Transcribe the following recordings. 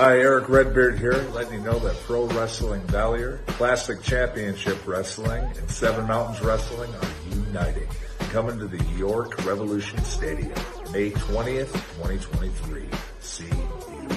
Hi, Eric Redbeard here, letting you know that Pro Wrestling Valier, Classic Championship Wrestling, and Seven Mountains Wrestling are uniting. Coming to the York Revolution Stadium, May 20th, 2023. See you there.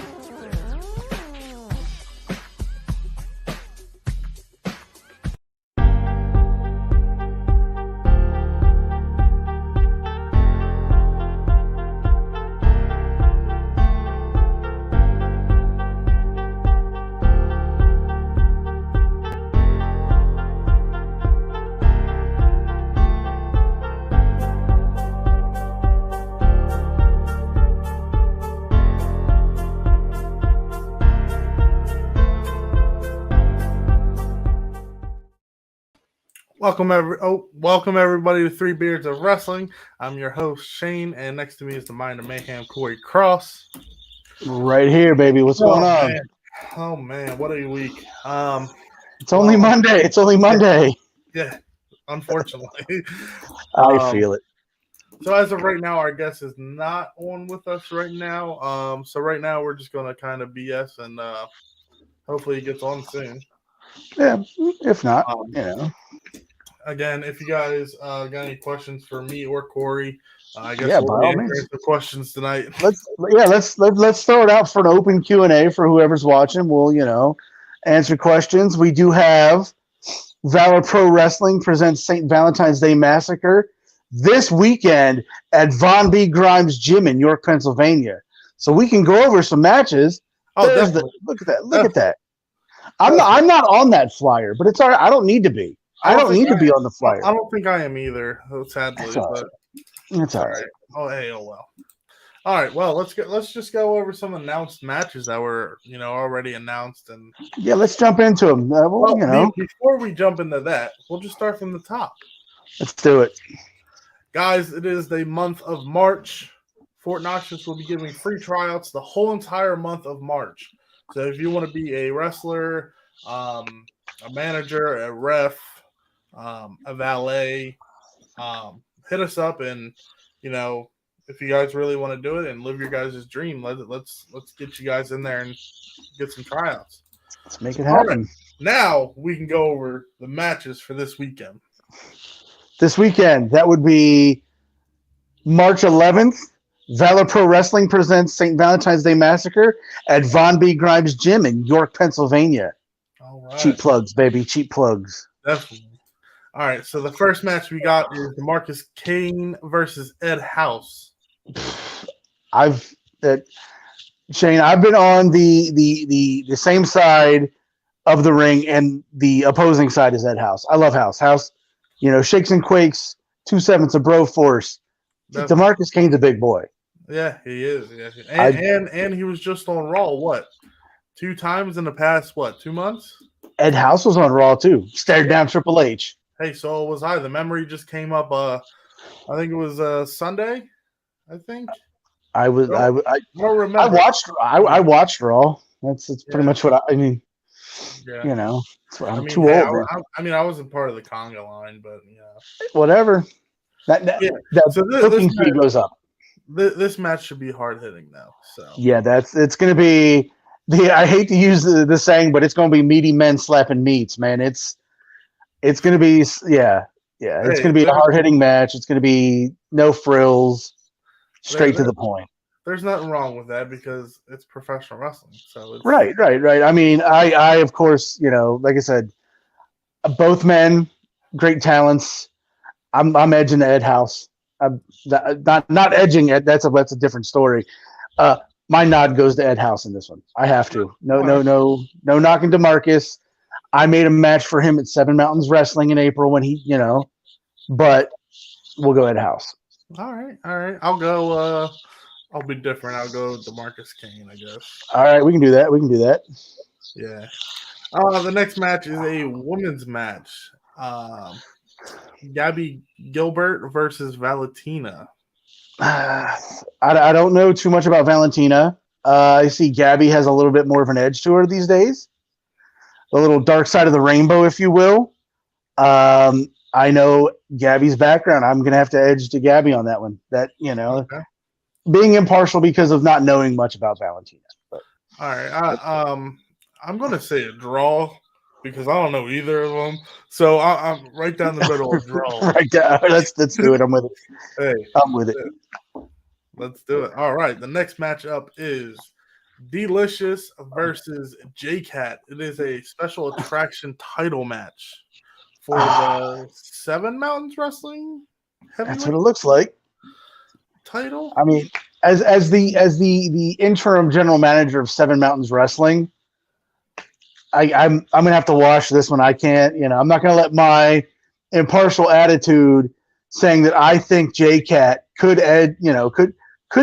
Welcome everybody to Three Beards of Wrestling. I'm your host Shane, and next to me is the Mind of Mayhem, Corey Cross. Right here, baby. What's going on? Man. Oh man, what a week! It's only Monday. It's only Monday. Yeah, unfortunately, I feel it. So as of right now, our guest is not on with us right now. So right now we're just gonna kind of BS and hopefully he gets on soon. Yeah, if not, Again, if you guys got any questions for me or Corey, I guess by all means, answer the questions tonight. Let's throw it out for an open Q&A for whoever's watching. We'll answer questions. We do have Valor Pro Wrestling presents St. Valentine's Day Massacre this weekend at Von B. Grimes Gym in York, Pennsylvania. So we can go over some matches. Oh, look at that! Look at that! I'm not on that flyer, but it's all right. I don't need to be. I don't need to be on the flyer. I don't think I am either, sadly. That's all right. Oh well. All right. Well, let's just go over some announced matches that were already announced, and let's jump into them. Before we jump into that, we'll just start from the top. Let's do it, guys. It is the month of March. Fort Knox will be giving free tryouts the whole entire month of March. So if you want to be a wrestler, a manager, a ref, a valet, hit us up, and if you guys really want to do it and live your guys' dream, let's get you guys in there and get some tryouts. Let's make it happen. Right. Now we can go over the matches for this weekend. This weekend, that would be March 11th. Valor Pro Wrestling presents St. Valentine's Day Massacre at Von B. Grimes Gym in York, Pennsylvania. All right. Cheap plugs, baby. Cheap plugs. Definitely. All right. So the first match we got is DeMarcus Kane versus Ed House. Shane, I've been on the same side of the ring, and the opposing side is Ed House. I love House. House, shakes and quakes, 2/7 of bro force. DeMarcus Kane's a big boy. Yeah, he is. Yeah. And he was just on Raw, 2 times in the past, 2 months? Ed House was on Raw, too. Stared down Triple H. Hey, so was I. The memory just came up, I think it was Sunday, I think. I don't remember. I watched Raw. That's pretty much what I mean. Yeah. I'm too old. I wasn't part of the conga line, but, Whatever. That booking fee goes up. This match should be hard hitting now. So it's going to be I hate to use the saying, but it's going to be meaty men slapping meats, man. It's going to be It's going to be a hard hitting match. It's going to be no frills, straight to the point. There's nothing wrong with that because it's professional wrestling. So it's... Right. I mean, I of course, like I said, both men, great talents. I'm edging Ed House. I'm not edging it. That's a different story. My nod goes to Ed House in this one. I have to. No knocking DeMarcus. I made a match for him at Seven Mountains Wrestling in April when he, but we'll go Ed House. All right. I'll go. I'll be different. I'll go with DeMarcus Kane, I guess. All right, we can do that. Yeah. The next match is a women's match. Gabby Gilbert versus Valentina. I don't know too much about Valentina. I see Gabby has a little bit more of an edge to her these days. A little dark side of the rainbow, if you will. I know Gabby's background. I'm going to have to edge to Gabby on that one. That, you know, being impartial because of not knowing much about Valentina. But. All right. I'm gonna say a draw because I don't know either of them. So I'm right down the middle of draw. Right. Let's do it. I'm with it. Hey, I'm with it. let's do it. All right. The next matchup is Delicious versus J-Cat. It is a special attraction title match for the Seven Mountains Wrestling That's heavyweight what it looks like. title. I mean, as the interim general manager of Seven Mountains Wrestling, I'm gonna have to watch this one. I can't, I'm not gonna let my impartial attitude saying that I think J-Cat could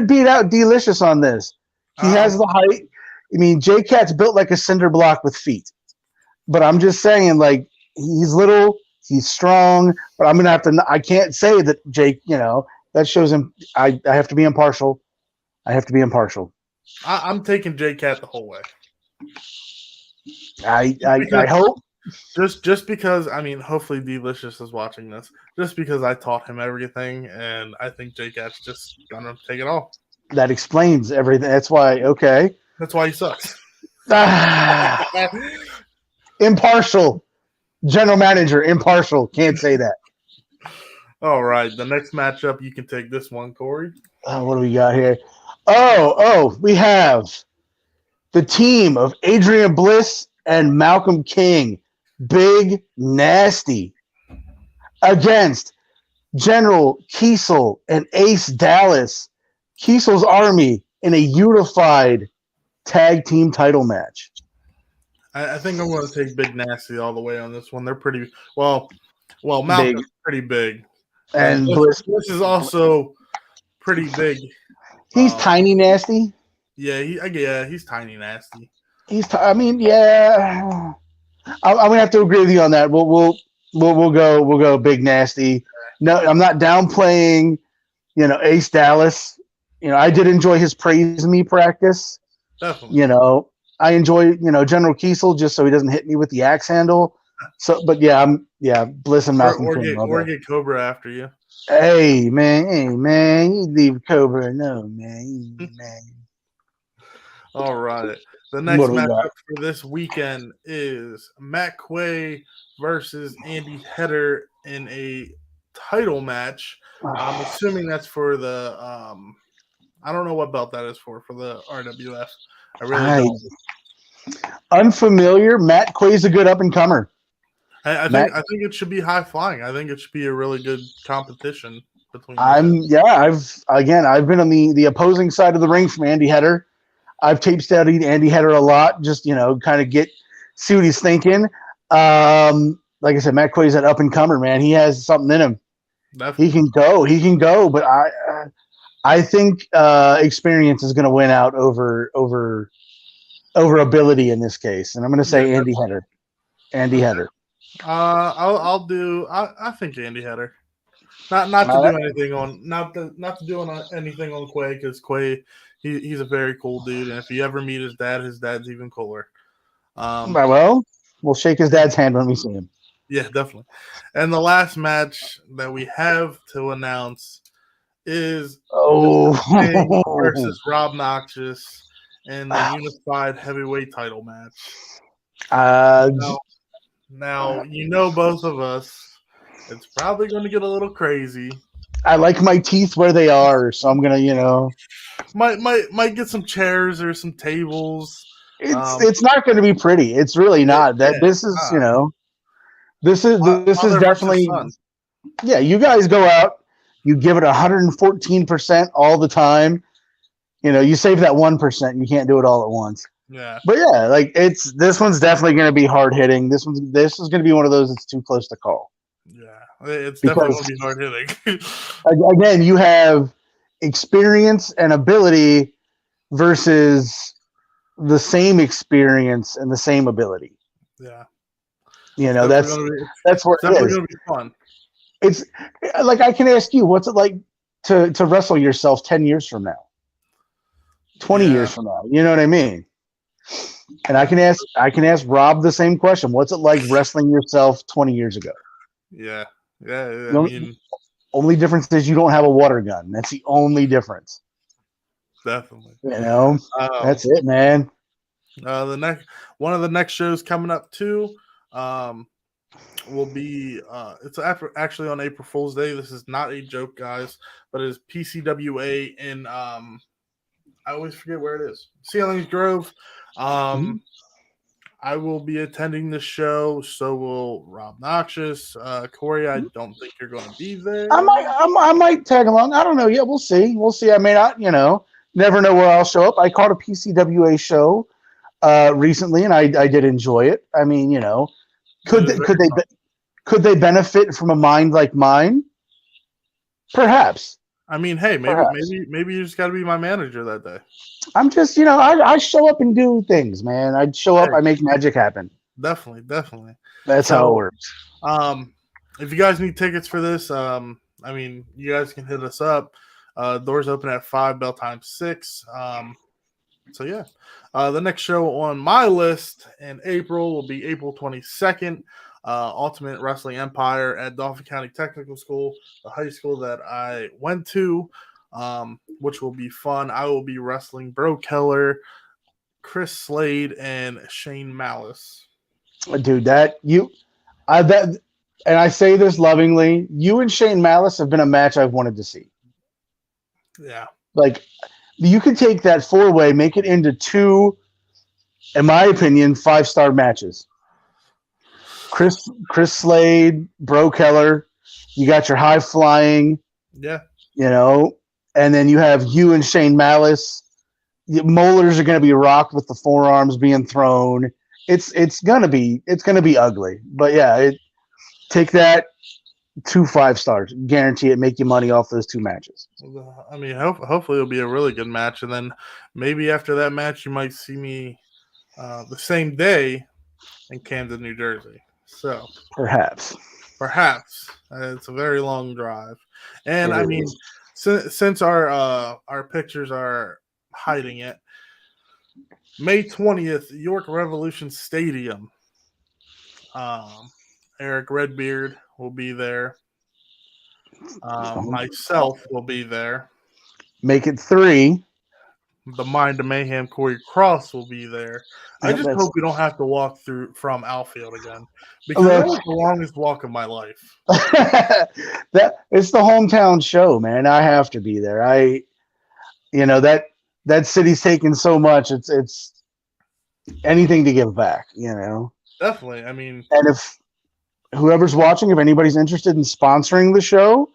beat out Delicious on this. He has the height. I mean, J-Cat's built like a cinder block with feet. But I'm just saying, like, he's little, he's strong, but I'm gonna have to. I can't say that Jake. That shows him. I have to be impartial. I'm taking J-Cat the whole way. I hope. Just because, I mean, hopefully Delicious is watching this. Just because I taught him everything, and I think J-Cat's just gonna take it all. That explains everything. That's why. Okay. That's why he sucks. Impartial. General manager, impartial. Can't say that. All right, the next matchup, you can take this one, Corey. What do we got here? We have the team of Adrian Bliss and Malcolm King, Big Nasty, against General Kiesel and Ace Dallas, Kiesel's Army, in a unified tag team title match. I think I'm going to take Big Nasty all the way on this one. They're pretty well. Malcolm's pretty big, and Bliss is also pretty big. He's tiny nasty. Yeah, he's tiny nasty. I'm gonna have to agree with you on that. We'll go Big Nasty. No, I'm not downplaying. Ace Dallas. I did enjoy his praise me practice. Definitely. I enjoy General Kiesel just so he doesn't hit me with the axe handle. So, but Bliss and Malcolm King. Or get Cobra after you. Hey man, you leave Cobra. No man. All right. The next matchup for this weekend is Matt Quay versus Andy Header in a title match. I'm assuming that's for the I don't know what belt that is for the RWF. I really don't. Unfamiliar. Matt Quay's a good up and comer. I think it should be high flying. I think it should be a really good competition between. I've been on the opposing side of the ring from Andy Header. I've tape studied Andy Header a lot, just kind of see what he's thinking. Like I said, Matt Quay's that up and comer, man. He has something in him. Definitely. He can go, but I think experience is going to win out over ability in this case, and I'm going to say Andy Header. Andy Header. I think Andy Header. Not to do anything on anything on Quay, because Quay he's a very cool dude, and if you ever meet his dad's even cooler. We'll shake his dad's hand when we see him. Yeah, definitely. And the last match that we have to announce is King versus Rob Noxious in the unified heavyweight title match. Now both of us. It's probably going to get a little crazy. I like my teeth where they are, so I'm gonna, might get some chairs or some tables. It's not going to be pretty. It's really not. This is definitely. Yeah, you guys go out, you give it 114% all the time. You save that 1%. You can't do it all at once. Yeah. But this one's definitely going to be hard hitting. This is going to be one of those that's too close to call. Yeah, it's definitely going to be hard hitting. Again, you have experience and ability versus the same experience and the same ability. Yeah. That's what it is. Going to be fun. It's like, I can ask you, what's it like to wrestle yourself 10 years from now? 20 years from now. You know what I mean? And I can ask Rob the same question. What's it like wrestling yourself 20 years ago? Yeah. Only difference is you don't have a water gun. That's the only difference. Definitely. That's it, man. One of the next shows coming up too. Will be it's actually on April Fool's Day. This is not a joke, guys, but it is PCWA in I always forget where it is. Ceilings Grove. I will be attending the show. So will Rob Noxious. Corey, I don't think you're going to be there. I might tag along. I don't know yet. We'll see. We'll see. I may not. Never know where I'll show up. I caught a PCWA show recently, and I did enjoy it. I mean, could they benefit from a mind like mine? Perhaps. I mean, hey, maybe you just got to be my manager that day. I'm just, I show up and do things, man. I show up, I make magic happen. Definitely. That's how it works. If you guys need tickets for this, I mean, you guys can hit us up. Doors open at 5, bell time 6. So yeah, the next show on my list in April will be April 22nd. Ultimate Wrestling Empire at Dauphin County Technical School, the high school that I went to, which will be fun. I will be wrestling Bro Keller, Chris Slade, and Shane Malice. Dude, and I say this lovingly, you and Shane Malice have been a match I've wanted to see. Yeah. Like, you could take that 4-way, make it into 2, in my opinion, 5-star matches. Chris Slade, Bro Keller, you got your high flying, yeah, and then you have you and Shane Malice. Molars are going to be rocked with the forearms being thrown. It's gonna be ugly, but yeah, take that 2 5 stars, guarantee it. Make you money off those 2 matches. I mean, hopefully it'll be a really good match, and then maybe after that match, you might see me the same day in Camden, New Jersey. So perhaps it's a very long drive, and I mean, since our pictures are hiding it, May 20th, York Revolution Stadium. Eric Redbeard will be there. Myself will be there. Make it 3. The Mind of Mayhem Corey Cross will be there. I just hope we don't have to walk through from Outfield again, because that was the longest walk of my life. It's the hometown show, man. I have to be there. That city's taken so much. It's anything to give back, Definitely. I mean, and if whoever's watching, if anybody's interested in sponsoring the show,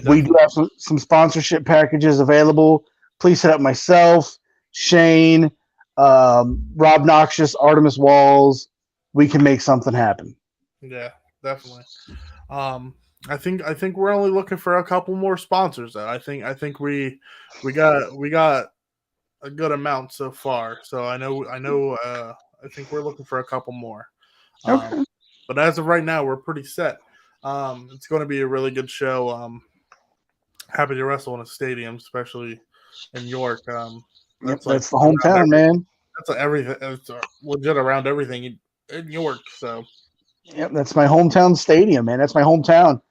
we do have some sponsorship packages available. Please hit up myself, Shane, Rob Noxious, Artemis Walls. We can make something happen. Yeah, definitely. I think we're only looking for a couple more sponsors. Though I think we got a good amount so far. So I know. I think we're looking for a couple more. Okay. But as of right now, we're pretty set. It's going to be a really good show. Happy to wrestle in a stadium, especially in York. That's the hometown, man. That's everything. It's legit around everything in York. So, yep, that's my hometown stadium, man. That's my hometown.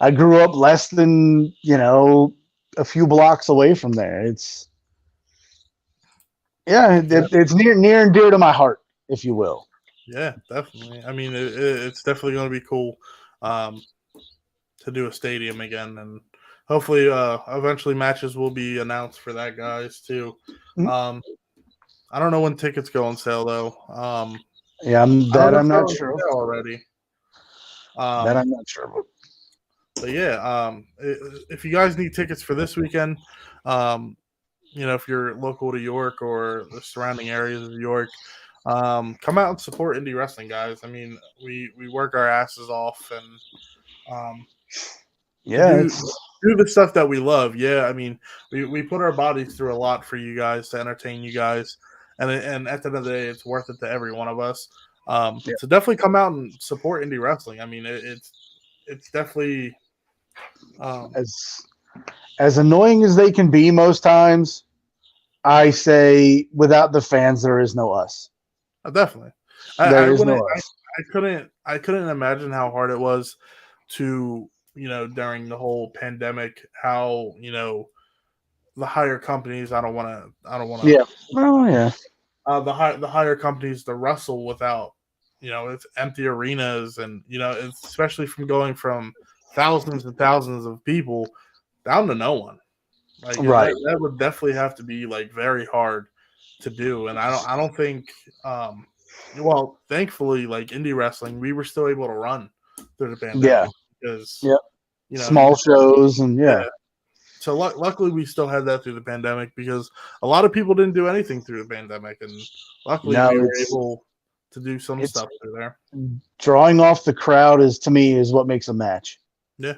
I grew up less than a few blocks away from there. It's near and dear to my heart, if you will. Yeah, definitely. I mean, it's definitely going to be cool to do a stadium again, and hopefully, eventually matches will be announced for that, guys, too. Mm-hmm. I don't know when tickets go on sale, though. I'm not sure already. That I'm not sure about. But yeah, if you guys need tickets for this weekend, if you're local to York or the surrounding areas of York, come out and support indie wrestling, guys. I mean, we work our asses off and do the stuff that we love. Yeah, I mean, we put our bodies through a lot for you guys to entertain you guys, and at the end of the day, it's worth it to every one of us. So definitely come out and support indie wrestling. I mean, it's definitely as annoying as they can be most times. I say, without the fans, there is no us. Definitely, there is no us. I couldn't imagine how hard it was to during the whole pandemic, how the higher companies. I don't want to. Yeah. Oh yeah. the higher companies to wrestle without, it's empty arenas, and it's especially from going from thousands and thousands of people down to no one. Like Right. that would definitely have to be like very hard to do, and I don't think. Well, thankfully, like indie wrestling, we were still able to run through the Yeah. pandemic because Yep. you Small shows and yeah. So luckily, we still had that through the pandemic because a lot of people didn't do anything through the pandemic, and luckily No, we were able to do some it's stuff through there. drawing off the crowd is to me is what makes a match. Yeah,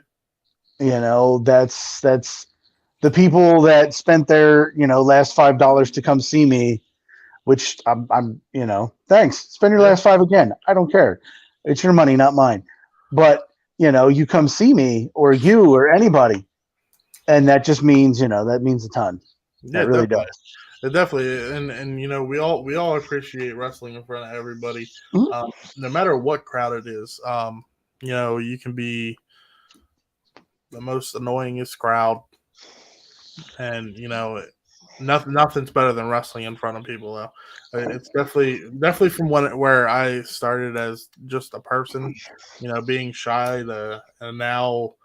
That's the people that spent their last $5 to come see me, which I'm thanks. Spend your last $5 again. I don't care. It's your money, not mine. But you come see me or you or anybody, and that just means that means a ton. That really definitely. does. It definitely, and we all appreciate wrestling in front of everybody, Mhm. no matter what crowd it is. You can be the most annoyingest crowd, and nothing's better than wrestling in front of people. Though it's definitely from where I started as just a person, being shy and now,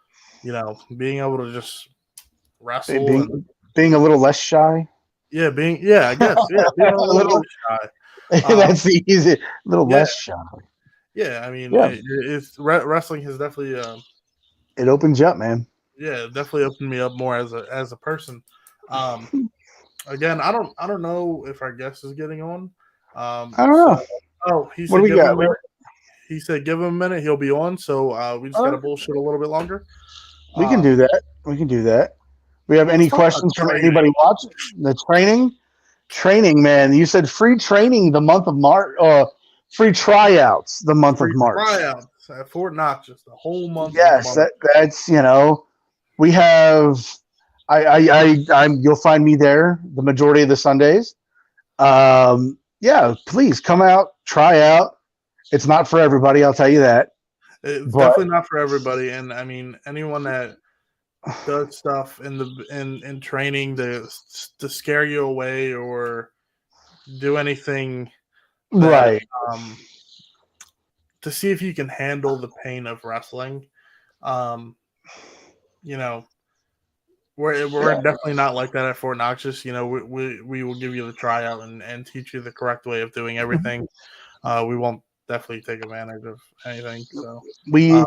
being able to just wrestle and Being a little less shy. I guess being a A little little. less shy. That's the easy. A little Yeah, less shy. yeah. I mean, Yeah. wrestling has definitely, It opens you up, man. definitely opened me up more as a person. Um, Again, I don't know if our guest is getting on. I don't know. He What do said we give him got? a minute. He said give him a minute. He'll be on. So we just got to Uh, bullshit a little bit longer. we can do that. We can do that. We have Let's any talk about questions from training. anybody watching the training? Training, man. You said free training the month of March. Free tryouts the month of Free March. tryouts at Fort Knox, just the whole month of Yes, March. that's we have. You'll find me there the majority of the Sundays. Yeah, please come out, try out. It's not for everybody, I'll tell you that. It's But definitely not for everybody, and I mean anyone that does stuff in training to scare you away or do anything that right, to see if you can handle the pain of wrestling. Um, you know, we're definitely not like that at Fort Knox. We will give you the tryout and teach you the correct way of doing everything. We won't definitely take advantage of anything. So we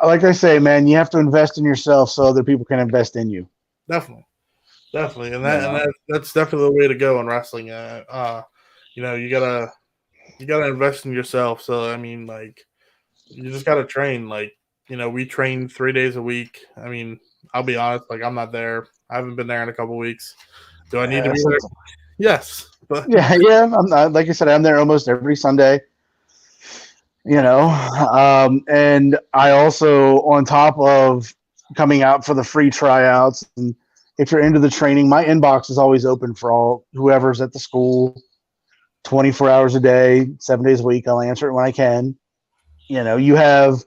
like I say, man, you have to invest in yourself so other people can invest in you. definitely, and that's definitely the way to go in wrestling. You gotta invest in yourself. So I mean, like, you just gotta train. Like, we train 3 days a week. I mean, I'll be honest, like, I'm not there. I haven't been there in a couple weeks. Do I need to be there? Yes, but Yeah. I'm not, like I said, I'm there almost every Sunday. And I also, on top of coming out for the free tryouts, and if you're into the training, my inbox is always open for all whoever's at the school, 24 hours a day, 7 days a week. I'll answer it when I can. You have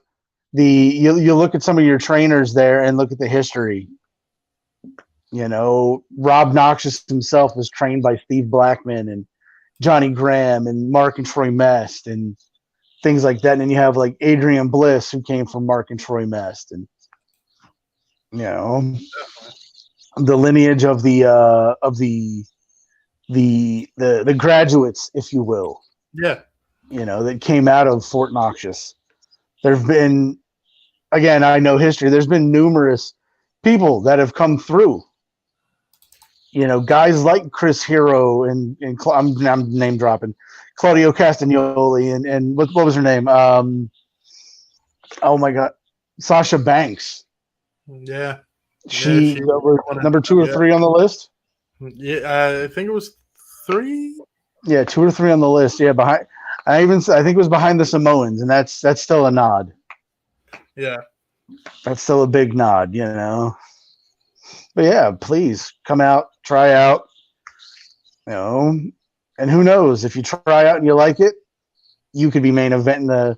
you look at some of your trainers there and look at the history. Rob Noxious himself was trained by Steve Blackman and Johnny Graham and Mark and Troy Mest and things like that. And then you have like Adrian Bliss, who came from Mark and Troy Mest, and the lineage of the graduates, if you will. yeah, That came out of Fort Noxious. There've been, again, I know history. There's been numerous people that have come through. Guys like Chris Hero and I'm name dropping Claudio Castagnoli and what was her name? Oh my God, Sasha Banks. yeah. She was number 2 or 3 on the list. Yeah, I think it was 3. Yeah, 2 or 3 on the list. Yeah, behind. I think it was behind the Samoans, and that's still a nod. Yeah, that's still a big nod, But yeah, please come out, try out, and who knows, if you try out and you like it, you could be main eventing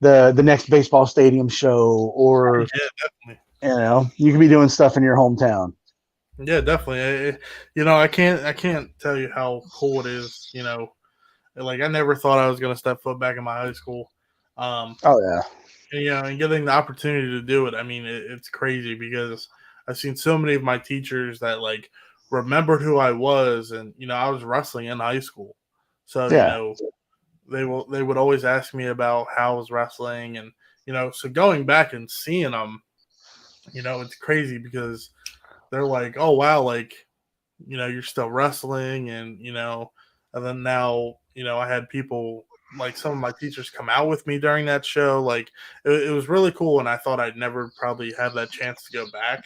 the next baseball stadium show, or yeah, definitely. you could be doing stuff in your hometown. Yeah, definitely. I can't tell you how cool it is. Like I never thought I was going to step foot back in my high school. Um, Oh yeah. and getting the opportunity to do it, I mean, it's crazy because I've seen so many of my teachers that like remembered who I was, and I was wrestling in high school, so Yeah. they would always ask me about how I was wrestling, and so going back and seeing them, it's crazy because they're like, oh wow, like you're still wrestling, and then now I had people like some of my teachers come out with me during that show. Like it was really cool, and I thought I'd never probably have that chance to go back.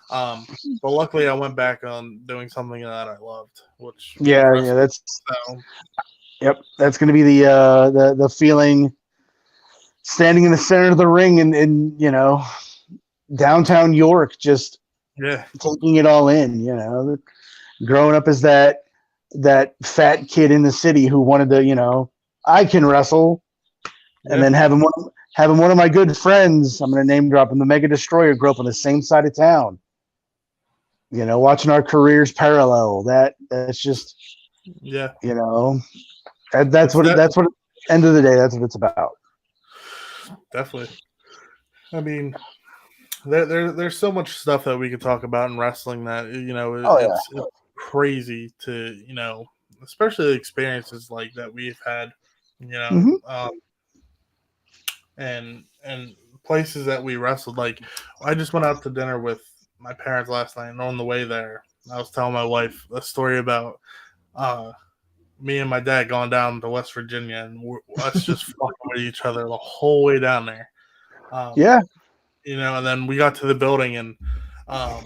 But luckily, I went back on doing something that I loved, which was Yeah, yeah. wrestling. That's So yep. That's going to be the feeling standing in the center of the ring and downtown York, just yeah, taking it all in. Growing up as that fat kid in the city who wanted to, I can wrestle, and yeah, then having one of my good friends, I'm going to name drop him, the Mega Destroyer, grew up on the same side of town. Watching our careers parallel. That's just yeah. you know that's It's what that that's what end of the day, that's what it's about. definitely. I mean, there's so much stuff that we could talk about in wrestling that Oh it's crazy to especially the experiences like that we've had, you yeah. know, um, and places that we wrestled. Like I just went out to dinner with my parents last night, and on the way there, I was telling my wife a story about uh, me and my dad going down to West Virginia and us just fucking with each other the whole way down there. Um, Yeah. and then we got to the building and um,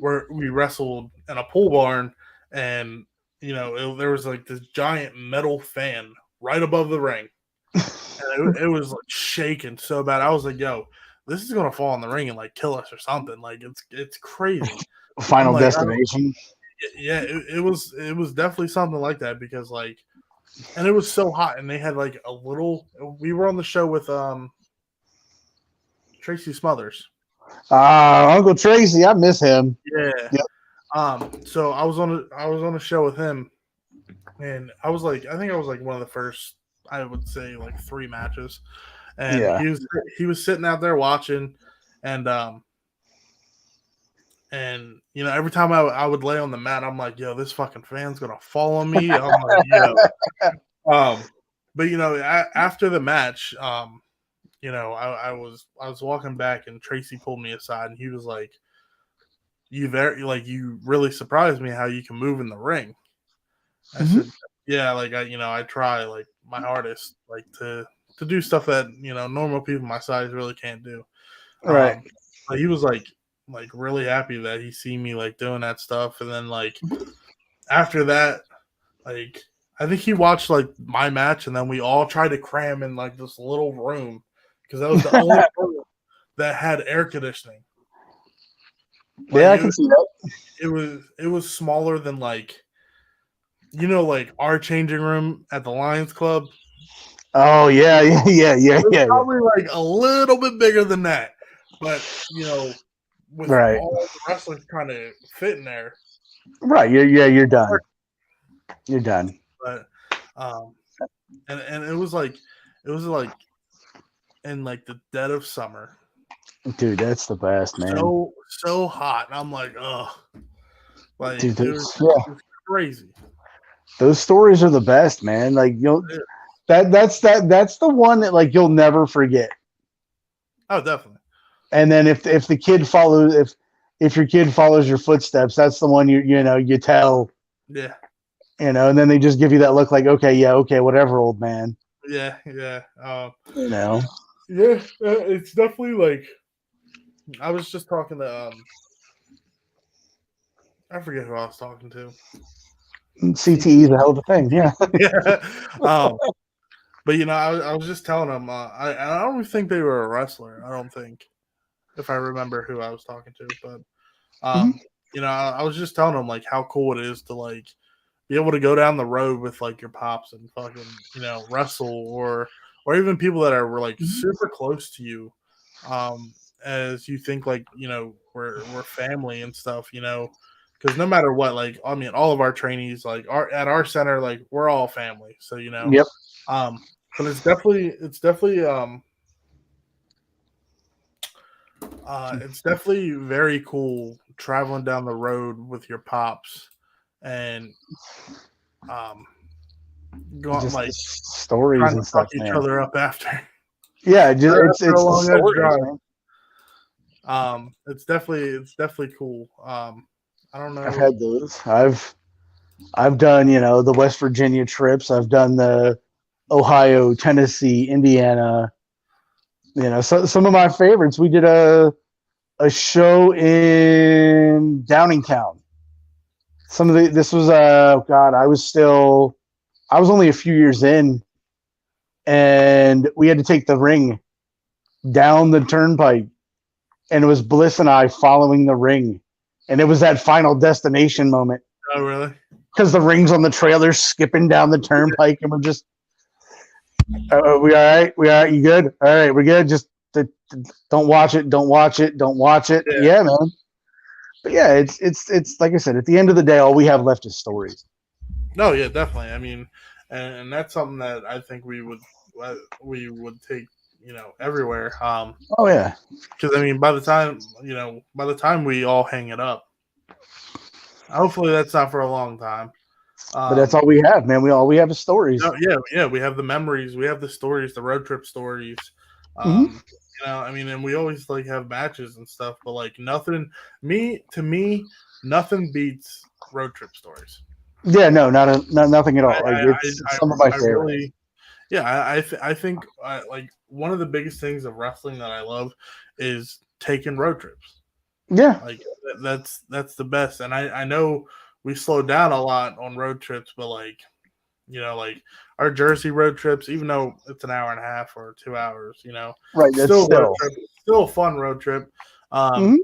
where we wrestled in a pole barn, and there was like this giant metal fan right above the ring, and it was like shaking so bad. I was like, "Yo, this is gonna fall in the ring and like kill us or something." Like it's crazy. I'm Final like, I don't, destination. yeah, it was definitely something like that because like, and it was so hot, and they had like a little. We were on the show with Tracy Smothers. Uncle Tracy, I miss him. Yeah. Yep. So I was on a show with him, and I think I was like one of the first, I would say like three matches, and Yeah. he was sitting out there watching, and every time I would lay on the mat, I'm like, yo, this fucking fan's gonna fall on me. I'm like, yo, but after the match, I was walking back, and Tracy pulled me aside, and he was like, you really surprised me how you can move in the ring. I Mhm. said, yeah, like I try like my hardest, like to do stuff that normal people my size really can't do. Right. But he was like really happy that he seen me like doing that stuff, and then like after that, like I think he watched like my match, and then we all tried to cram in like this little room because that was the only room that had air conditioning. Like Yeah, I can see that. it was smaller than like like our changing room at the Lions Club. Oh yeah, yeah, yeah, yeah, It was yeah, yeah. probably like a little bit bigger than that, but with Right. all the wrestlers trying to fit in there, Right. You're done. You're done. but um, and it was like in like the dead of summer, Dude, that's the best, man. so hot, and I'm like, oh, like Dude, it was, those, yeah, it was crazy. those stories are the best, man. Like that's the one that like you'll never forget. Oh, definitely, And then if the kid follows if your kid follows your footsteps, that's the one you tell, yeah, and then they just give you that look like, okay, yeah, okay, whatever, old man. yeah. You know. Yeah, it's definitely like I was just talking to I forget who I was talking to. CTE is a hell of a thing. Yeah. Yeah. Um, but I was just telling them. I don't think they were a wrestler. I don't think, if I remember who I was talking to, but Mhm. um, I was just telling them like how cool it is to like be able to go down the road with like your pops and fucking wrestle or even people that are like super close to you, as you think like we're family and stuff, you know, because no matter what, like I mean, all of our trainees, like at our center, like we're all family, so you know, Yep. but it's definitely it's definitely very cool traveling down the road with your pops and going Just like the stories trying to and fuck stuff, each man. other up after. Yeah, just, After a it's the long ass stories, drive. man. It's definitely cool. I don't I've know. had those. I've done, you know, the West Virginia trips. I've done the Ohio, Tennessee, Indiana. You know, so some of my favorites. We did a show in Downingtown. This was God, I was only a few years in, and we had to take the ring down the turnpike, and it was Bliss and I following the ring, and it was that final destination moment Oh, really? because the ring's on the trailer skipping down the turnpike, and we're just, we all right? We all right? You good? All right, we're good. Just don't watch it. Don't watch it. Don't watch it. Yeah, man. But yeah, it's like I said. At the end of the day, all we have left is stories. No, yeah, definitely. I mean, and that's something that I think we would take, you know, everywhere. Oh yeah, Because I mean, by the time we all hang it up, hopefully that's not for a long time. but that's all we have, man. We have is stories. No, yeah, we have the memories, we have the stories, the road trip stories. Mhm. You know, I mean, and we always like have matches and stuff, but like nothing, nothing beats road trip stories. Yeah, no, nothing at all. Like I, it's some of my favorites. really, yeah, I think like one of the biggest things of wrestling that I love is taking road trips. Yeah, Like that's the best, and I know we slow down a lot on road trips, but like, you know, like our Jersey road trips, even though it's an hour and a half or 2 hours, you know, right. That's still. still a fun road trip. Mhm.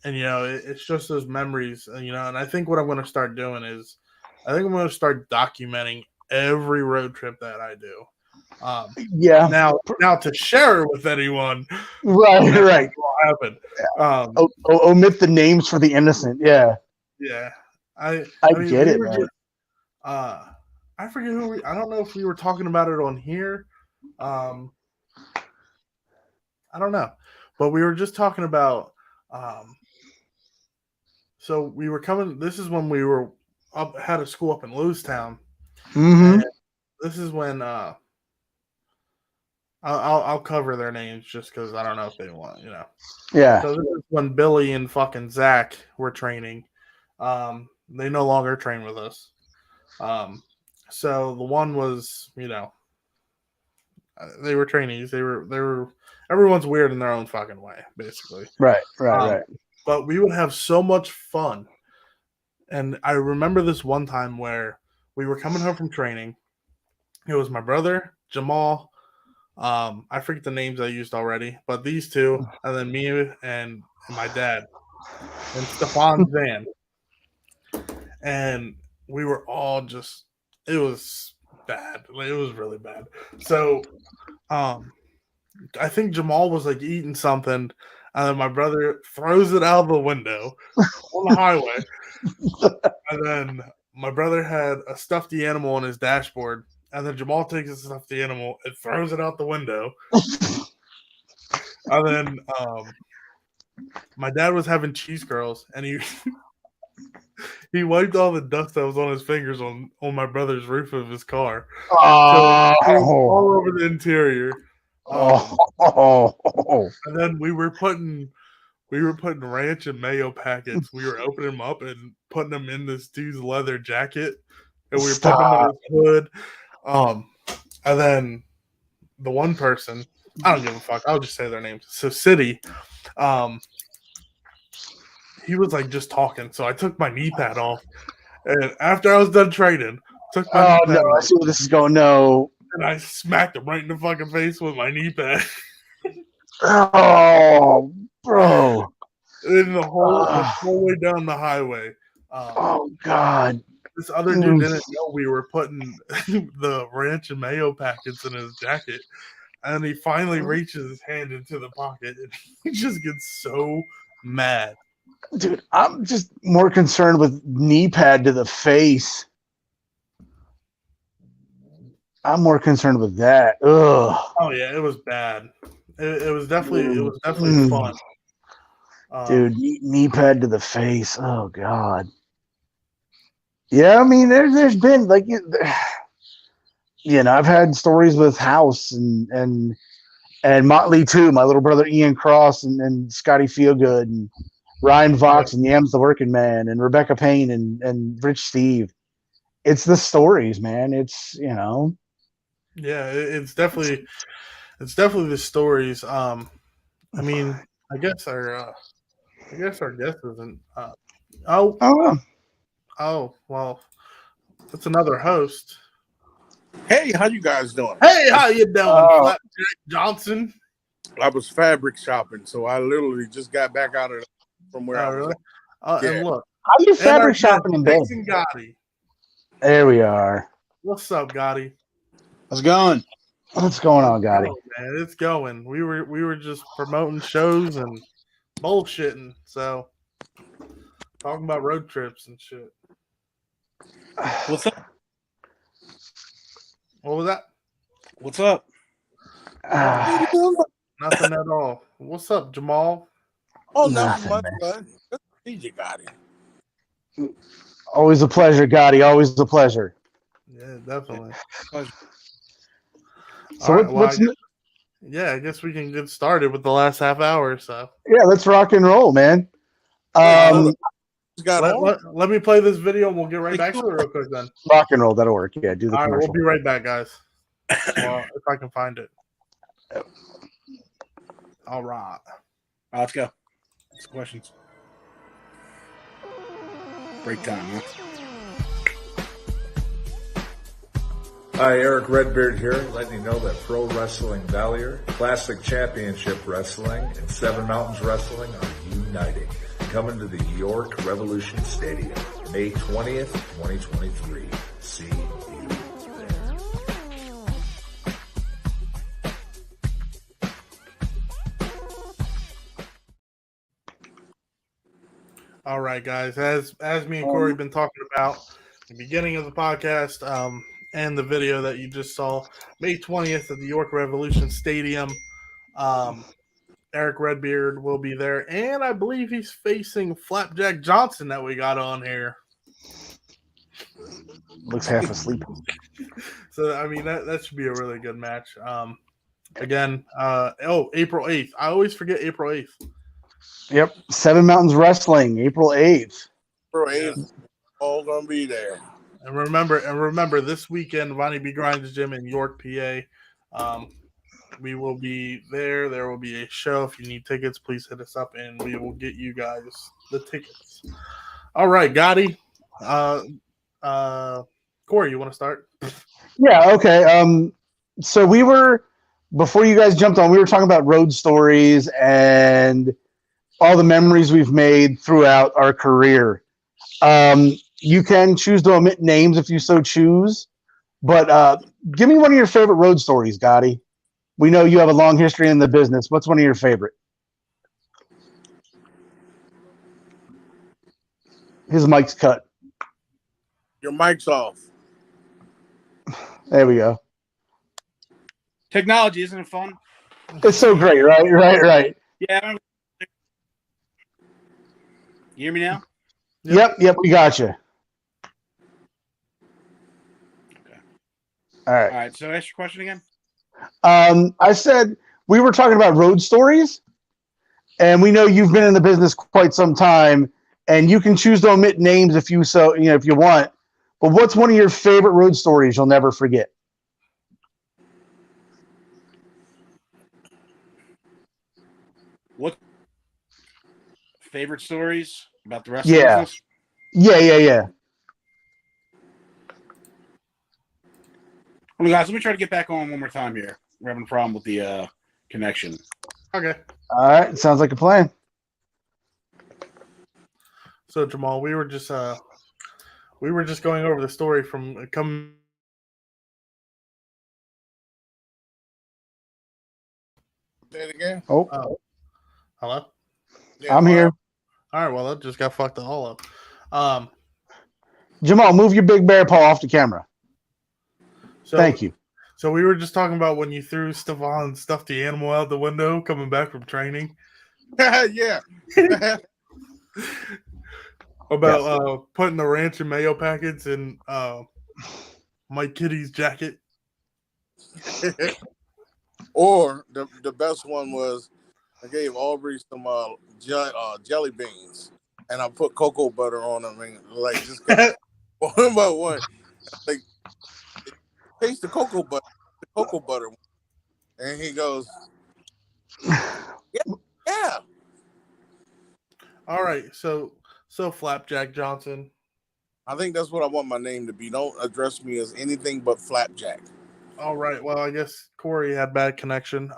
And you know, it's just those memories, you know. And I think what I'm going to start doing is, I think I'm going to start documenting every road trip that I do. Yeah. Now to share with anyone, Right. Right. what happen. Omit the names for the innocent. Yeah. Yeah, I mean, get we it, were man. just, I forget who I don't know if we were talking about it on here. I don't know, but we were just talking about. So we were coming. This is when we were had a school up in Lewistown. Mm-hmm. And this is when I'll cover their names just because I don't know if they want, you know. Yeah. So this is when Billy and fucking Zach were training. They no longer train with us. So the one was, you know, they were trainees. They were. Everyone's weird in their own fucking way, basically. Right. Right. But we would have so much fun. And I remember this one time where we were coming home from training. It was my brother, Jamal. I forget the names I used already, but these two, and then me and my dad, and Stefan's van. And we were all just, it was bad. Like, it was really bad. So, I think Jamal was like eating something, and then my brother throws it out of the window on the highway. And then my brother had a stuffed animal on his dashboard, and then Jamal takes his stuffed animal and throws it out the window. And then my dad was having cheese curls, and he wiped all the dust that was on his fingers on my brother's roof of his car. So all over the interior. And then we were putting ranch and mayo packets. We were opening them up and putting them in this dude's leather jacket, and we were putting them on his hood. And then the one person, I don't give a fuck, I'll just say their names. So City, he was like just talking. So I took my knee pad off, and after I was done training, took my knee pad off, I see where this is going. No. And I smacked him right in the fucking face with my knee pad. Oh, bro. And the whole way down the highway. Oh, God. This other dude didn't know we were putting the ranch and mayo packets in his jacket. And he finally reaches his hand into the pocket, and he just gets so mad. Dude, I'm just more concerned with knee pad to the face. I'm more concerned with that. Ugh. Oh yeah, it was bad. It was definitely Mm. fun. Dude, knee pad to the face. Oh God. Yeah, I mean, there's been like, I've had stories with House and Motley too. My little brother Ian Cross and Scotty Feelgood and Ryan Vox and Yams the Working Man and Rebecca Payne and Rich Steve. It's the stories, man. It's Yeah, it's definitely the stories. I mean, I guess our guest isn't. Oh, Well, it's another host. Hey, how you guys doing? Hey, how you doing, Flapjack Johnson? I was fabric shopping, so I literally just got back out of from where I was. Really? Yeah. And look, how you and our fabric guest, shopping in bed? Jason Gotti. There we are. What's up, Gotti? How's it going? What's going on, Gotti? Man, it's going. We were just promoting shows and bullshitting. So talking about road trips and shit. What's up? What was that? What's up? Nothing at all. What's up, Jamal? Oh, Nothing, nothing much, man. DJ got it. Always a pleasure, Gotti. Always a pleasure. Yeah, definitely. So All right, what's I guess we can get started with the last half hour. So yeah, let's rock and roll, man. Let me play this video and we'll get right back to it real quick then. Rock and roll, that'll work. Yeah, do the All right, commercial. we'll be right back, guys. Well, if I can find it. All right. Let's go. Let's questions. Break time, huh? Hi, Eric Redbeard here, letting you know that Pro Wrestling Valier, Classic Championship Wrestling, and Seven Mountains Wrestling are uniting. Coming to the York Revolution Stadium, May 20th, 2023. See you there. All right, guys. As me and Corey have been talking about the beginning of the podcast, and the video that you just saw, May 20th at the York Revolution Stadium. Eric Redbeard will be there, and I believe he's facing Flapjack Johnson that we got on here. Looks half asleep. So, I mean, that should be a really good match. Again, April 8th. I always forget April 8th. Yep. Seven Mountains Wrestling, April 8th. All gonna be there. And remember, this weekend, Vonnie B. Grimes Gym in York, PA. We will be there. There will be a show. If you need tickets, please hit us up, and we will get you guys the tickets. All right, Gotti. Corey, you want to start? Yeah, okay. So before you guys jumped on, we were talking about road stories and all the memories we've made throughout our career. You can choose to omit names if you so choose, but give me one of your favorite road stories, Gotti. We know you have a long history in the business. What's one of your favorite? His mic's cut. Your mic's off. There we go. Technology, isn't it fun? It's so great, right? Yeah. You hear me now? Yep, we got you. Okay. All right. All right. So ask your question again. I said we were talking about road stories, and we know you've been in the business quite some time, and you can choose to omit names if you want. But what's one of your favorite road stories you'll never forget? What favorite stories about the wrestling business? Yeah. Hold on, guys. Let me try to get back on one more time here. We're having a problem with the connection. Okay. All right, sounds like a plan. So Jamal, we were just going over the story from coming. Say it again. Oh, Hello. Yeah, I'm here. All right, well, that just got fucked all up. Jamal, move your big bear paw off the camera. So, Thank you. So we were just talking about when you threw Stephon stuffed the animal out the window coming back from training. yeah. About putting the ranch and mayo packets in Mike Kitty's jacket. Or the best one was I gave Aubrey some jelly beans, and I put cocoa butter on them, and like just kept one by one. Like, taste the cocoa butter, and he goes, yeah. All right, so Flapjack Johnson. I think that's what I want my name to be. Don't address me as anything but Flapjack. All right, well, I guess Corey had bad connection.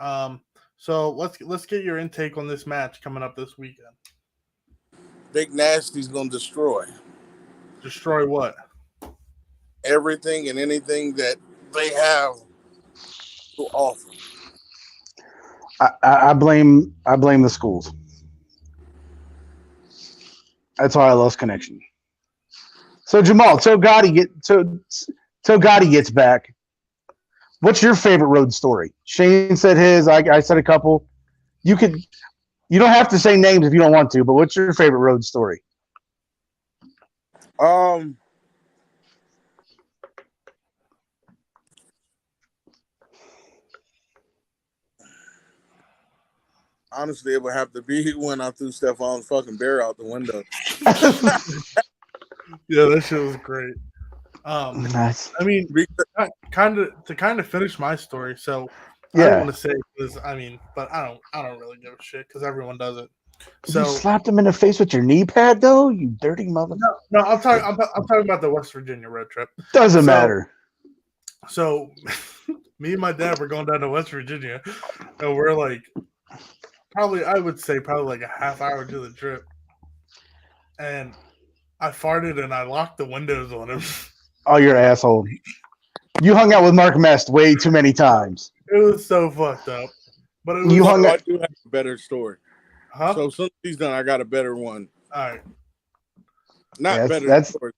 So let's get your intake on this match coming up this weekend. Big Nasty's gonna destroy Destroy what? everything and anything that they have to offer. I blame the schools. That's why I lost connection. So Jamal, till Gotti gets back. What's your favorite road story? Shane said his. I said a couple. You don't have to say names if you don't want to. But what's your favorite road story? Honestly, it would have to be when I threw Stephon's fucking bear out the window. Yeah, that shit was great. Nice. I mean, kind of finish my story. So I Yeah. don't want to say because but I don't really give a shit because everyone does it. So You slapped him in the face with your knee pad, though. You dirty mother. no, I'm talking about the West Virginia road trip. Doesn't matter. So me and my dad were going down to West Virginia, and we're like probably like a half hour to the trip, and I farted and I locked the windows on him. Oh, you're an asshole. You hung out with Mark Mest way too many times. It was so fucked up. But it was, I do have a better story. Huh? So since he's done, I got a better one. All right. Not better story.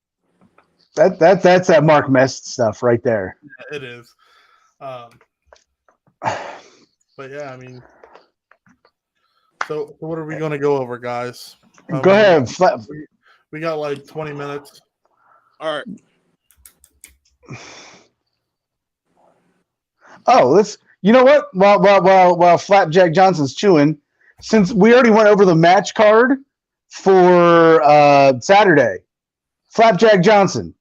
That's that Mark Mest stuff right there. Yeah, it is. But yeah, I mean, so what are we going to go over, guys? Go ahead. We got like 20 minutes. All right. Oh, let's. You know what? While Flapjack Johnson's chewing, since we already went over the match card for Saturday, Flapjack Johnson,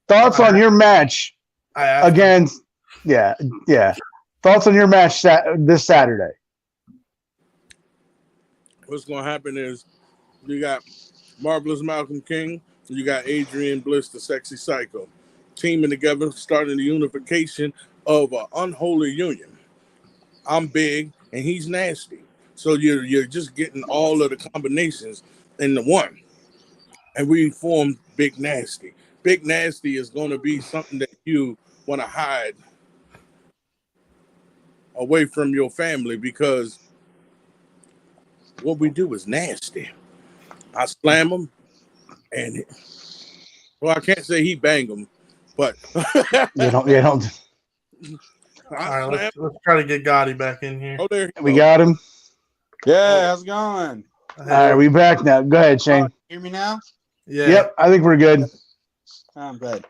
thoughts on your match against? Yeah. Thoughts on your match this Saturday? What's going to happen is you got Marvelous Malcolm King, you got Adrian Bliss, the sexy psycho, teaming together, starting the unification of an unholy union. I'm big and he's nasty. So you're just getting all of the combinations in the one. And we formed Big Nasty. Big Nasty is going to be something that you want to hide away from your family because what we do is nasty. I slam him and I can't say he bang him, but you don't. All right, let's try to get Gotti back in here. Oh, there we got him. Yeah, how's it going? All right, we back now. Go ahead, Shane. Hear me now? Yeah. Yep, I think we're good. I'm good.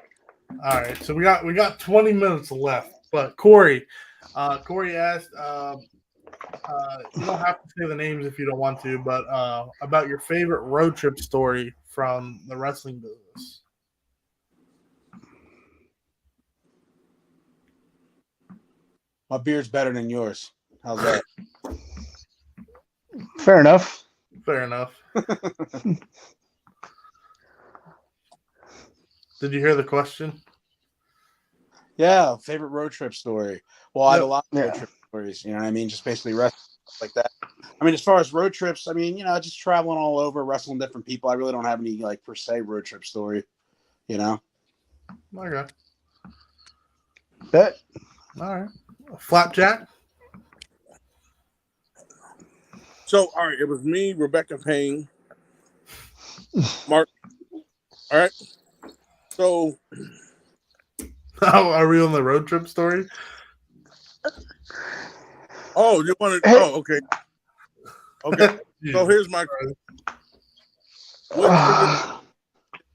All right, so we got 20 minutes left. But Corey asked, you don't have to say the names if you don't want to, but about your favorite road trip story from the wrestling business. My beard's better than yours. How's that? Fair enough. Fair enough. Did you hear the question? Yeah, favorite road trip story. Well, I have a lot of road trip stories, you know what I mean? Just basically wrestling, stuff like that. I mean, as far as road trips, I mean, just traveling all over, wrestling different people. I really don't have any, like, per se road trip story, Okay. Bet. All right. Flapjack? So, all right, it was me, Rebecca Payne, Mark. All right. So, Are we on the road trip story? oh, you want to? Hey. Oh, okay. Okay. So here's my. What's your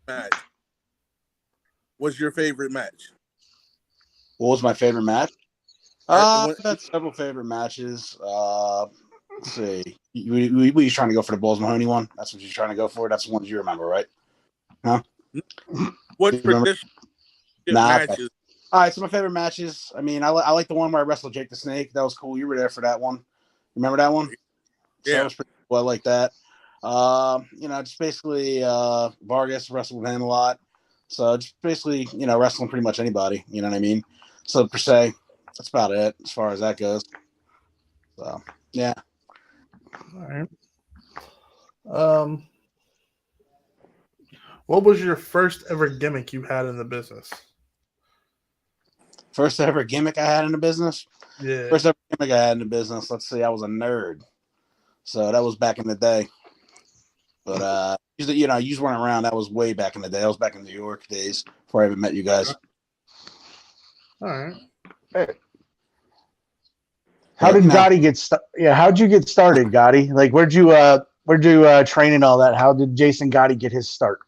match? What's your favorite match? What was my favorite match? Right, I've had several favorite matches. Let's see. Were you trying to go for the Bulls Mahoney one? That's what you're trying to go for? That's the ones you remember, right? Huh? What Do you remember? tradition Okay. matches? All right, so my favorite matches. I mean, I like the one where I wrestled Jake the Snake. That was cool. You were there for that one. Remember that one? So Yeah. that was pretty cool. I like that. Just basically Vargas wrestled with him a lot. So just basically, wrestling pretty much anybody. You know what I mean? So per se, that's about it as far as that goes. So yeah. All right. What was your first ever gimmick you had in the business? First ever gimmick I had in the business? Yeah. First ever gimmick I had in the business, let's see, I was a nerd. So that was back in the day. But you weren't around. That was way back in the day. That was back in New York days before I even met you guys. All right. Hey. How did Gotti get started? Yeah, how'd you get started, Gotti? Like, where'd you train and all that? How did Jason Gotti get his start?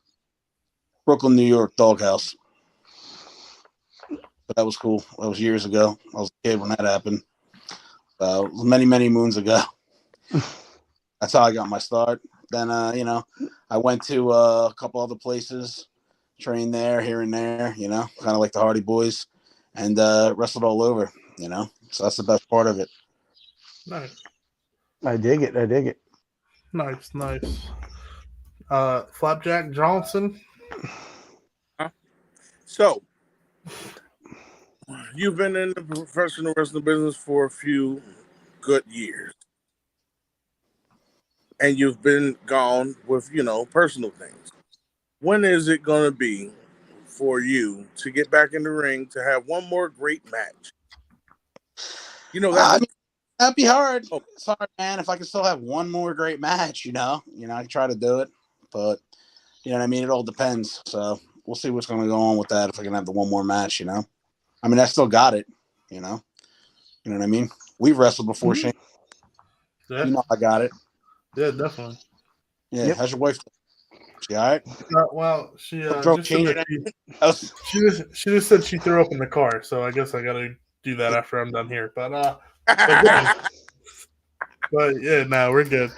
Brooklyn, New York, Doghouse. But that was cool. That was years ago. I was a kid when that happened. Many, many moons ago. That's how I got my start. Then, I went to a couple other places, trained there, here and there, kind of like the Hardy Boys, and wrestled all over, So that's the best part of it. Nice. I dig it. Nice. Flapjack Johnson. So, you've been in the professional wrestling business for a few good years. And you've been gone with, personal things. When is it going to be for you to get back in the ring to have one more great match? That'd be hard. Oh. It's hard, man. If I could still have one more great match, I try to do it. But, you know what I mean? It all depends. So we'll see what's going to go on with that if I can have the one more match, I mean, I still got it, You know what I mean? We've wrestled before, Shane. Yeah. I got it. Yeah, definitely. Yeah. Yep. How's your wife? She all right? Well, she just said she threw up in the car, so I guess I got to do that after I'm done here. But yeah, no, we're good.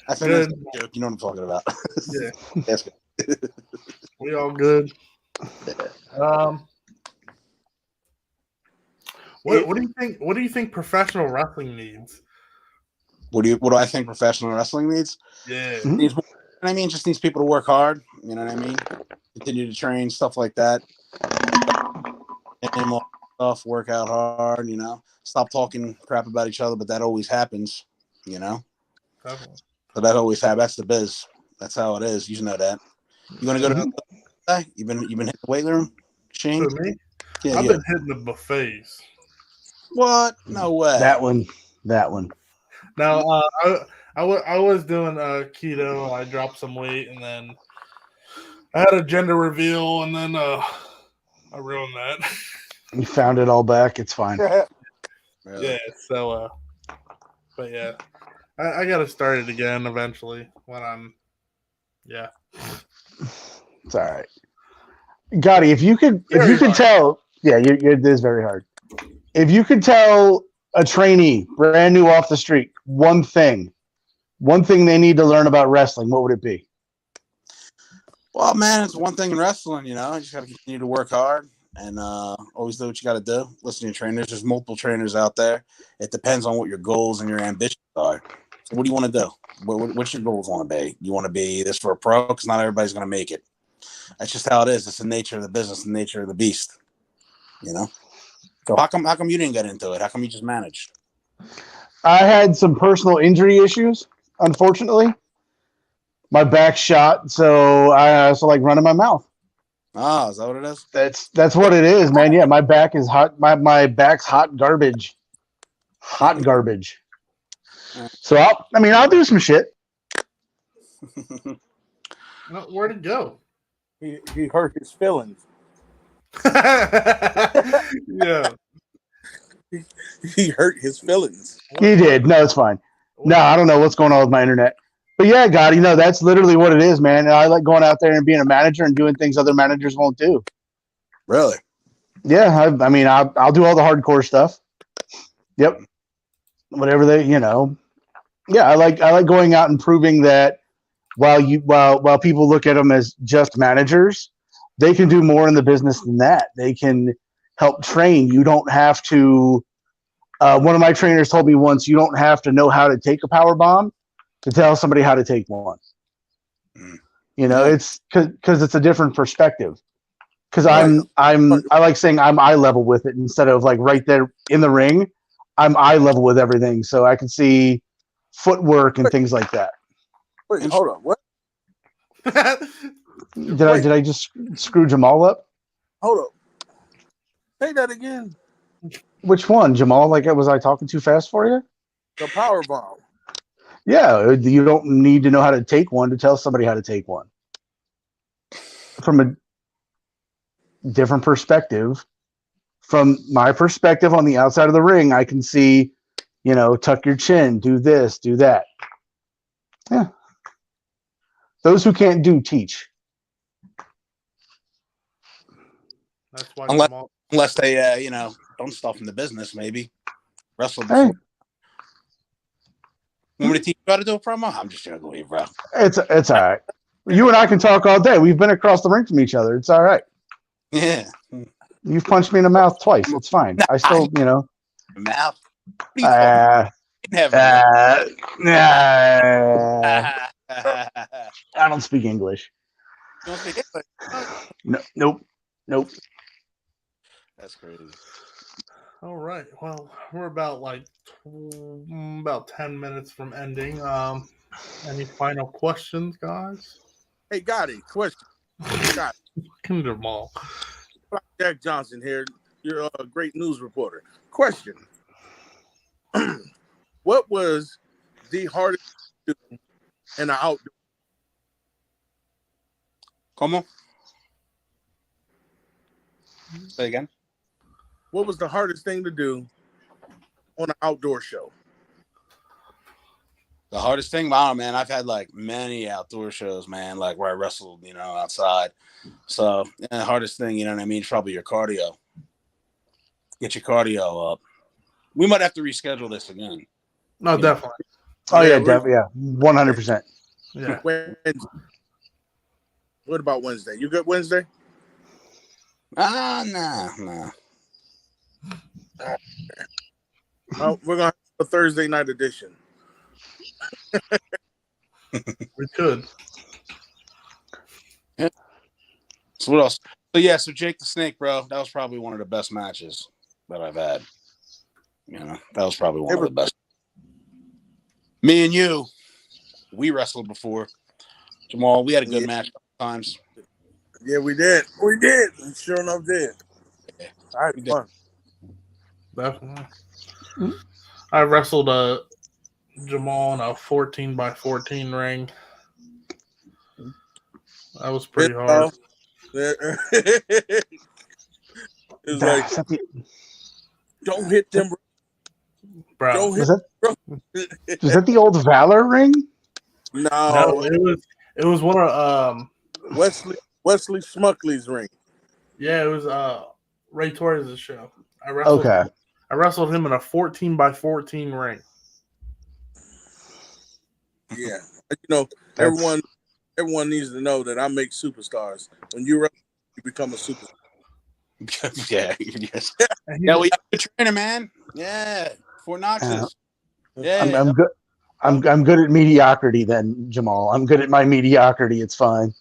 That's a nice joke. You know what I'm talking about. Yeah, that's good. We all good. What do you think? What do you think professional wrestling needs? What do I think professional wrestling needs? Yeah. Just needs people to work hard. You know what I mean? Continue to train, stuff like that. And more stuff, work out hard, Stop talking crap about each other, but that always happens, Definitely. So that always happens. That's the biz. That's how it is. You know that. You want to go to the You've been hitting the weight room, Shane? For me? Yeah, I've been hitting the buffets. What? No way. That one. Now, I was doing keto. I dropped some weight, and then I had a gender reveal, and then I ruined that. You found it all back. It's fine. Really? Yeah. So, but yeah, I got to start it again eventually when I'm. Yeah. It's all right. Gotti, if you could tell, it is very hard. If you could tell a trainee, brand new off the street, one thing they need to learn about wrestling, what would it be? Well, man, it's one thing in wrestling, you just got to continue to work hard and always do what you got to do. Listen to your trainers. There's multiple trainers out there. It depends on what your goals and your ambitions are. So what do you want to do? What's your goals want to be? You want to be this for a pro? Because not everybody's going to make it. That's just how it is. It's the nature of the business, the nature of the beast, So how come you didn't get into it? How come you just managed? I had some personal injury issues, unfortunately. My back shot, so I also like running my mouth. Oh, is that what it is? That's what it is, man. Yeah, my back is hot. My back's hot garbage. Hot garbage. So I'll do some shit. Where'd it go? He hurt his feelings. Yeah. He hurt his feelings. He did. No, it's fine. No, I don't know what's going on with my internet. But yeah, God, that's literally what it is, man. And I like going out there and being a manager and doing things other managers won't do. Really? Yeah, I'll do all the hardcore stuff. Yep. Whatever they. Yeah, I like going out and proving that while people look at them as just managers, they can do more in the business than that. They can help train. You don't have to. One of my trainers told me once, you don't have to know how to take a power bomb to tell somebody how to take one. It's because it's a different perspective. Because I like saying I'm eye level with it instead of like right there in the ring. I'm eye level with everything, so I can see footwork and things like that. Wait, hold on. What? Did I just screw Jamal up? Hold up. Say that again. Which one, Jamal? Like, was I talking too fast for you? The power bomb. Yeah, you don't need to know how to take one to tell somebody how to take one. From a different perspective, from my perspective on the outside of the ring, I can see, tuck your chin, do this, do that. Yeah. Those who can't do, teach. That's why Unless they, don't stuff in the business, maybe. Wrestle before. Hey. Want me to teach you how to do a promo? I'm just joking with you, bro. It's all right. You and I can talk all day. We've been across the ring from each other. It's all right. Yeah. You've punched me in the mouth twice. It's fine. I still, Mouth? I don't speak English. You don't speak English? Nope. That's crazy. All right. Well, we're about 10 minutes from ending. Any final questions, guys? Hey, Gotti, question. Fucking Jamal. Jack Johnson here. You're a great news reporter. Question. What was the hardest to do in the outdoor? ¿Cómo? Say again. What was the hardest thing to do on an outdoor show? The hardest thing, wow, man, I've had many outdoor shows, man, where I wrestled, outside. So the hardest thing, is probably your cardio. Get your cardio up. We might have to reschedule this again. No, definitely. Oh yeah, definitely. Yeah, 100%. Yeah. Wednesday. What about Wednesday? You good Wednesday? Nah. We're gonna have a Thursday night edition. We could. Yeah. So what else? So Jake the Snake, bro, that was probably one of the best matches that I've had. That was probably one of the best. Me and you, we wrestled before. Jamal, we had a good match times. Yeah, we did. We did. We sure enough did. Yeah. I had fun. Definitely. I wrestled Jamal in a 14x14 ring. That was pretty hard. It was like, don't hit them, bro. Don't hit Was that the old Valor ring? No, it was one of Wesley Smuckley's ring. Yeah, it was Ray Torres' show. I wrestled him in a 14x14 ring. Yeah, everyone needs to know that I make superstars. When you wrestle, you become a superstar. Yeah, yes. Yeah, we have a trainer, man. Yeah, Fort Knox's. Yeah, I'm good. I'm good at mediocrity, then, Jamal. I'm good at my mediocrity. It's fine.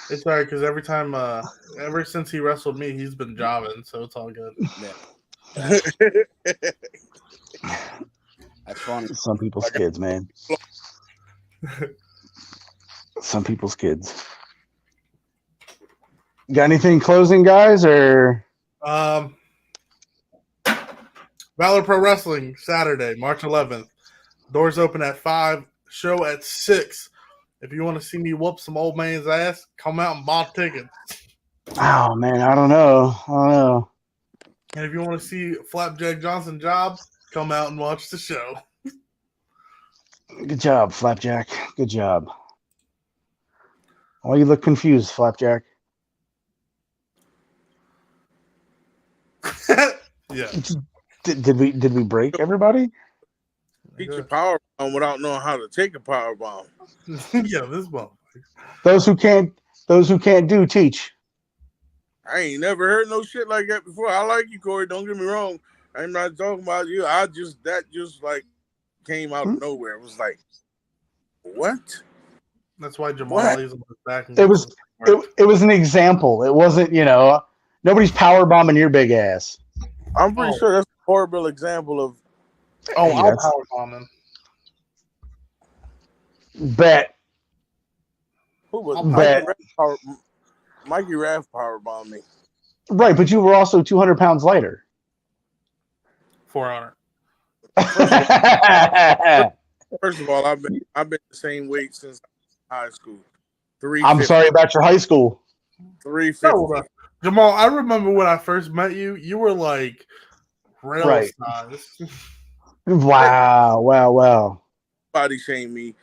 It's all right because ever since he wrestled me, he's been jobbing, so it's all good. Yeah. That's funny. Some people's kids, man. Some people's kids. Got anything closing, guys, or? Valor Pro Wrestling, Saturday, March 11th. Doors open at 5. Show at 6. If you want to see me whoop some old man's ass, come out and buy tickets. Oh man, I don't know. And if you want to see Flapjack Johnson job, come out and watch the show. Good job, Flapjack. Good job. Why you look confused, Flapjack? Yeah. Did we break everybody? Teach a power bomb without knowing how to take a power bomb. Yeah, this one. Those who can't do, teach. I ain't never heard no shit like that before. I like you, Corey. Don't get me wrong. I'm not talking about you. That just like came out of nowhere. It was like, what? That's why Jamal leaves him back. It was an example. It wasn't, nobody's power bombing your big ass. I'm pretty sure that's a horrible example of. Oh, I'll power bomb him. Bet. Who was Bet. Mikey Raff power bombed me. Right, but you were also 200 pounds lighter. 400. First of all, I've been the same weight since high school. I'm sorry about your high school. 350. Jamal, I remember when I first met you. You were like rail size. Wow. Body shame me.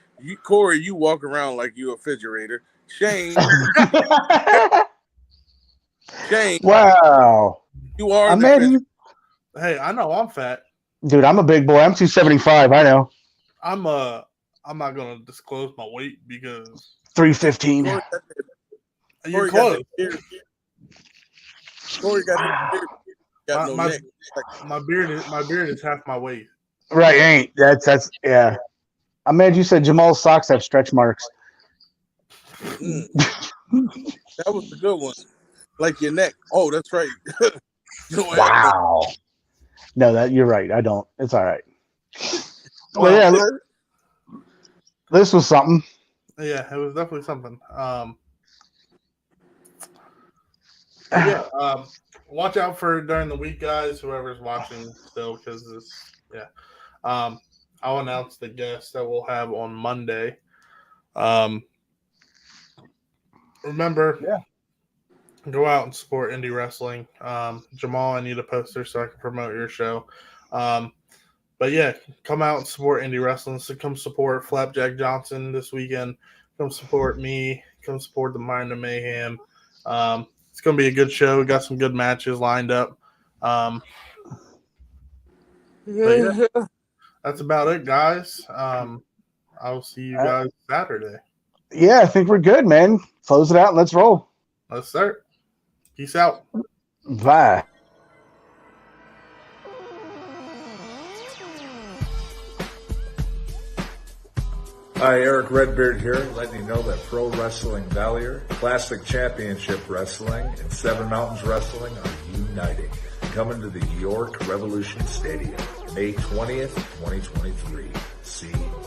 Corey, you walk around like you a refrigerator. Shane. Wow. You are. Hey, I know I'm fat. Dude, I'm a big boy. I'm 275. I know. I'm not gonna disclose my weight because 315. You're close. Corey got the my beard is half my weight. Right, ain't that's yeah. I'm mad you said Jamal's socks have stretch marks. That was a good one. Like your neck. Oh, that's right. Wow. No, that you're right. I don't. It's all right. Well, yeah, this was something. Yeah, it was definitely something. Watch out for during the week, guys. Whoever's watching still, because this. Yeah. I'll announce the guests that we'll have on Monday. Remember, go out and support indie wrestling. Jamal, I need a poster so I can promote your show. But yeah, come out and support indie wrestling. So come support Flapjack Johnson this weekend. Come support me. Come support the Mind of Mayhem. It's going to be a good show. We got some good matches lined up. That's about it, guys. I'll see you guys Saturday. Yeah, I think we're good, man. Close it out and let's roll. Let's start. Peace out. Bye. Hi, Eric Redbeard here, letting you know that Pro Wrestling Valier, Classic Championship Wrestling, and Seven Mountains Wrestling are uniting. Coming to the York Revolution Stadium, May 20th, 2023. See you.